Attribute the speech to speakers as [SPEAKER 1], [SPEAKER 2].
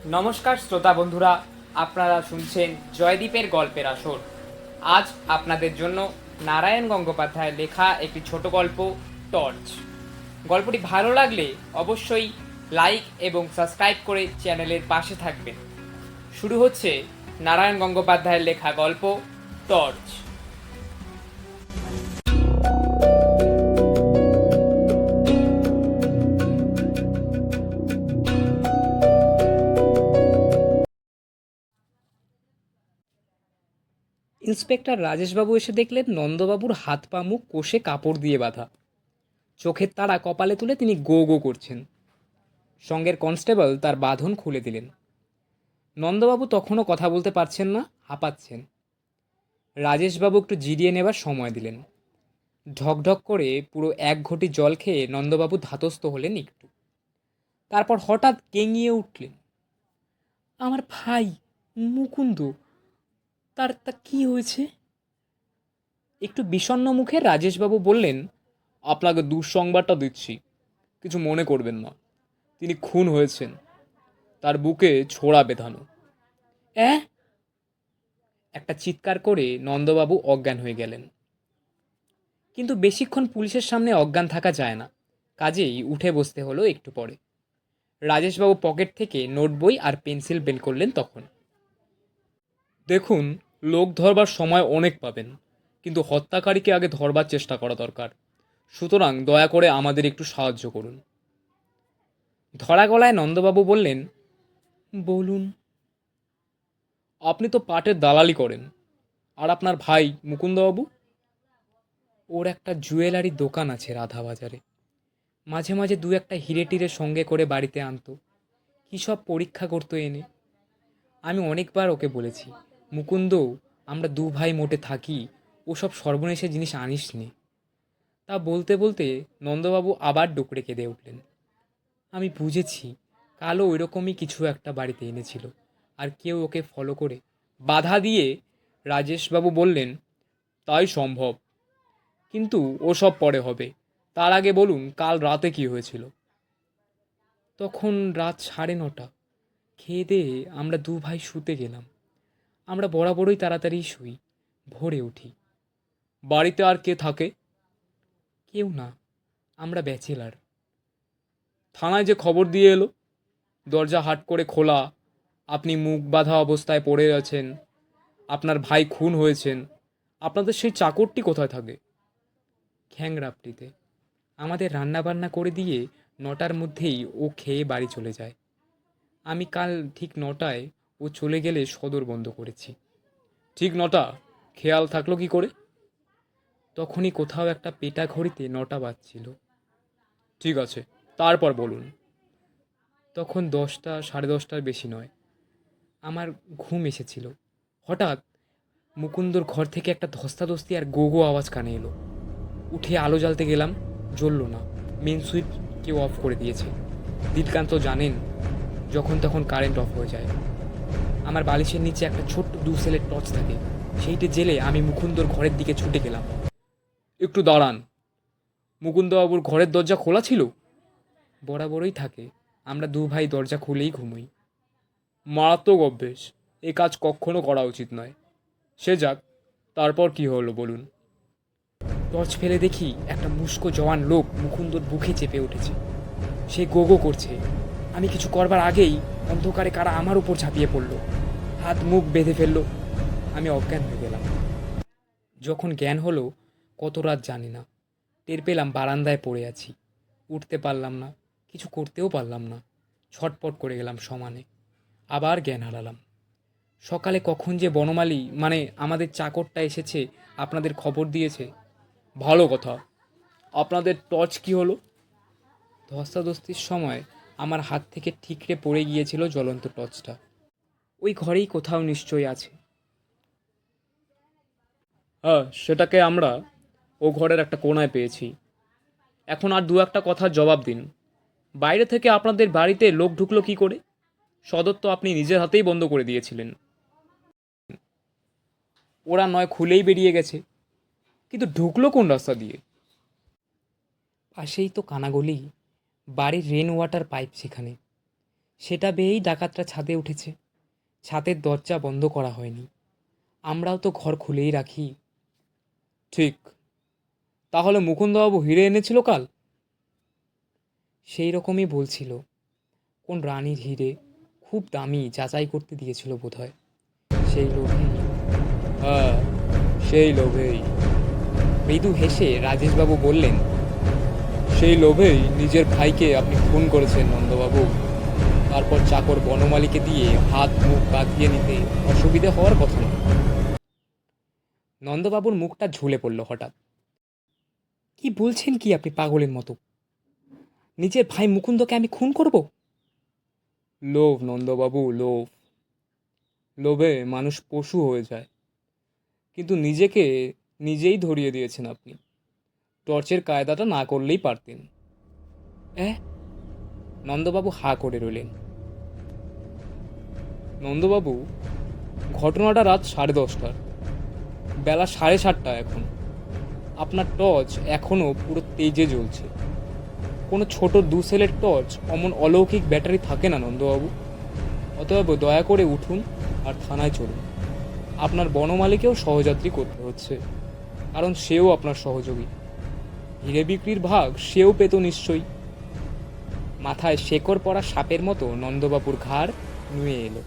[SPEAKER 1] নমস্কার শ্রোতা বন্ধুরা, আপনারা শুনছেন জয়দীপের গল্পের আসর। আজ আপনাদের জন্য নারায়ণ গঙ্গোপাধ্যায়ের লেখা একটি ছোট গল্প, টর্চ। গল্পটি ভালো লাগলে অবশ্যই লাইক এবং সাবস্ক্রাইব করে চ্যানেলের পাশে থাকবেন। শুরু হচ্ছে নারায়ণ গঙ্গোপাধ্যায়ের লেখা গল্প, টর্চ।
[SPEAKER 2] ইন্সপেক্টর রাজেশবাবু এসে দেখলেন নন্দবাবুর হাত পা মুখ কষে কাপড় দিয়ে বাঁধা। চোখের তারা কপালে তুলে তিনি গো গো করছেন। সঙ্গের কনস্টেবল তার বাঁধন খুলে দিলেন। নন্দবাবু তখনও কথা বলতে পারছেন না, হাঁপাচ্ছেন। রাজেশবাবু একটু জিরিয়ে নেবার সময় দিলেন। ঢকঢক করে পুরো এক ঘটি জল খেয়ে নন্দবাবু ধাতস্থ হলেন একটু। তারপর হঠাৎ কেঙিয়ে উঠলেন, আমার ভাই মুকুন্দ, তার তা কি হয়েছে? একটু বিষণ্ণ মুখে রাজেশবাবু বললেন,
[SPEAKER 3] আপনাকে দুঃসংবাদটা দিচ্ছি, কিছু মনে করবেন না। তিনি খুন হয়েছেন, তার বুকে ছোড়া বেঁধানো।
[SPEAKER 2] অ্যাঁ? একটা চিৎকার করে নন্দবাবু অজ্ঞান হয়ে গেলেন। কিন্তু বেশিক্ষণ পুলিশের সামনে অজ্ঞান থাকা যায় না, কাজেই উঠে বসতে হলো একটু পরে। রাজেশবাবু পকেট থেকে নোটবই আর পেন্সিল বের করলেন তখন।
[SPEAKER 3] দেখুন, লোক ধরবার সময় অনেক পাবেন, কিন্তু হত্যাকারীকে আগে ধরবার চেষ্টা করা দরকার। সুতরাং দয়া করে আমাদের একটু সাহায্য করুন।
[SPEAKER 2] ধরা গলায় নন্দবাবু বললেন, বলুন।
[SPEAKER 3] আপনি তো পাটের দালালি করেন, আর আপনার ভাই মুকুন্দবাবু?
[SPEAKER 2] ওর একটা জুয়েলারি দোকান আছে রাধাবাজারে। মাঝে মাঝে দু একটা হিরে টিরে সঙ্গে করে বাড়িতে আনতো, কী সব পরীক্ষা করতো এনে। আমি অনেকবার ওকে বলেছি, মুকুন্দ, আমরা দু ভাই মোটে থাকি, ওসব সর্বনেশে জিনিস আনিস নে। তা বলতে বলতে নন্দবাবু আবার ডুকরে কেঁদে উঠলেন। আমি বুঝেছি, কালও ওইরকমই কিছু একটা বাড়িতে এনেছিল, আর কেউ ওকে ফলো করে।
[SPEAKER 3] বাধা দিয়ে রাজেশবাবু বললেন, তাই সম্ভব, কিন্তু ওসব পরে হবে। তার আগে বলুন, কাল রাতে কি হয়েছিল?
[SPEAKER 2] তখন রাত 9:30। খেয়ে দেয়ে আমরা দু ভাই শুতে গেলাম। আমরা বরাবরই তাড়াতাড়ি শুই, ভোরে উঠি।
[SPEAKER 3] বাড়িতে আর কে থাকে?
[SPEAKER 2] কেউ না, আমরা ব্যাচেলার।
[SPEAKER 3] থানায় যে খবর দিয়ে এলো, দরজা হাট করে খোলা, আপনি মুখ বাঁধা অবস্থায় পড়ে আছেন, আপনার ভাই খুন হয়েছেন, আপনাদের সেই চাকরটি কোথায় থাকে?
[SPEAKER 2] খ্যাংরাপটিতে। আমাদের রান্নাবান্না করে দিয়ে 9টার মধ্যেই ও খেয়ে বাড়ি চলে যায়। আমি কাল ঠিক 9টায় ও চলে গেলে সদর বন্ধ করেছি।
[SPEAKER 3] ঠিক 9টা? খেয়াল থাকলো কি করে?
[SPEAKER 2] তখনই কোথাও একটা পেটা ঘড়িতে 9টা বাজছিল।
[SPEAKER 3] ঠিক আছে, তারপর বলুন।
[SPEAKER 2] তখন 10টা, 10:30টার বেশি নয়। আমার ঘুম এসেছিল। হঠাৎ মুকুন্দর ঘর থেকে একটা ধস্তাধস্তি আর গো গো আওয়াজ কানে এলো। উঠে আলো জ্বালতে গেলাম, জ্বলল না। মেন সুইচ কেউ অফ করে দিয়েছে। দীপকান্ত জানেন, যখন তখন কারেন্ট অফ হয়ে যায়। আমার বালিশের নিচে একটা ছোট্ট 2 সেলের টর্চ থাকে, সেইটে জেলে আমি মুকুন্দর ঘরের দিকে ছুটে গেলাম।
[SPEAKER 3] একটু দাঁড়ান, মুকুন্দবাবুর ঘরের দরজা খোলা ছিল?
[SPEAKER 2] বরাবরই থাকে, আমরা দু ভাই দরজা খুলেই ঘুমোই।
[SPEAKER 3] মারাত্মক অভ্যেস, এ কাজ কখনো করা উচিত নয়। সে যাক, তারপর কি হলো বলুন।
[SPEAKER 2] টর্চ ফেলে দেখি একটা মুস্কো জওয়ান লোক মুকুন্দর বুকে চেপে উঠেছে। সে গো গো করছে। আমি কিছু করবার আগেই অন্ধকারে কারা আমার উপর ঝাঁপিয়ে পড়ল, হাত মুখ বেঁধে ফেললো। আমি অজ্ঞান হয়ে গেলাম। যখন জ্ঞান হলো, কত রাত জানি না। টের পেলাম বারান্দায় পড়ে আছি। উঠতে পারলাম না, কিছু করতেও পারলাম না। ছটপট করে গেলাম সমানে। আবার জ্ঞান হারালাম। সকালে কখন যে বনমালী, মানে আমাদের চাকরটা এসেছে, আপনাদের খবর দিয়েছে।
[SPEAKER 3] ভালো কথা। আপনাদের টর্চ কি হলো?
[SPEAKER 2] ধস্তাধস্তির সময় আমার হাত থেকে ঠিকরে পড়ে গিয়েছিল জ্বলন্ত টর্চটা। ওই ঘরেই কোথাও নিশ্চয়ই আছে।
[SPEAKER 3] হ্যাঁ, সেটাকে আমরা ও ঘরের একটা কোণায় পেয়েছি। এখন আর দু একটা কথার জবাব দিন। বাইরে থেকে আপনাদের বাড়িতে লোক ঢুকলো কি করে? সদর তো আপনি নিজের হাতেই বন্ধ করে দিয়েছিলেন।
[SPEAKER 2] ওরা নয় খুলেই বেরিয়ে গেছে।
[SPEAKER 3] কিন্তু ঢুকলো কোন রাস্তা দিয়ে?
[SPEAKER 2] পাশেই তো কানাগলি, বাড়ির রেন ওয়াটার পাইপ সেখানে। সেটা বেয়েই ডাকাতরা ছাদে উঠেছে। ছাদের দরজা বন্ধ করা হয়নি। আমরাও তো ঘর খুলেই রাখি।
[SPEAKER 3] ঠিক। তাহলে মুকুন্দবাবু হিরে এনেছিল কাল?
[SPEAKER 2] সেই রকমই বলছিল। কোন রানীর হিরে, খুব দামি, যাচাই করতে দিয়েছিল বোধহয়। সেই লোভেই।
[SPEAKER 3] হ্যাঁ, সেই লোভেই।
[SPEAKER 2] মৃদু হেসে রাজেশবাবু বললেন,
[SPEAKER 3] সেই লোভেই নিজের ভাইকে আপনি খুন করেছেন নন্দবাবু। তারপর চাকর বনমালীকে দিয়ে হাত মুখ বাঁধিয়ে নিতে অসুবিধে হওয়ার কথা নয়।
[SPEAKER 2] নন্দবাবুর মুখটা ঝুলে পড়ল হঠাৎ। কি বলছেন কি আপনি পাগলের মতো? নিজের ভাই মুকুন্দকে আমি খুন করব?
[SPEAKER 3] লোভ নন্দবাবু, লোভ। লোভে মানুষ পশু হয়ে যায়। কিন্তু নিজেকে নিজেই ধরিয়ে দিয়েছেন আপনি। টর্চের কায়দাটা না করলেই পারতেন।
[SPEAKER 2] নন্দবাবু হাঁ করে রইলেন।
[SPEAKER 3] নন্দবাবু, ঘটনাটা রাত 10:30টার। বেলা 7:30 এখন। আপনার টর্চ এখনও পুরো তেজে জ্বলছে। কোনো ছোট 2 সেলের টর্চ অমন অলৌকিক ব্যাটারি থাকে না নন্দবাবু। অতএব দয়া করে উঠুন আর থানায় চলুন। আপনার বনমালীকেও সহযাত্রী করতে হচ্ছে, কারণ সেও আপনার সহযোগী। হিরে বিক্রির ভাগ সেও পেত নিশ্চয়ই।
[SPEAKER 2] মাথায় শেকড় পড়া সাপের মতো নন্দবাবুর ঘাড় নুয়ে এলো।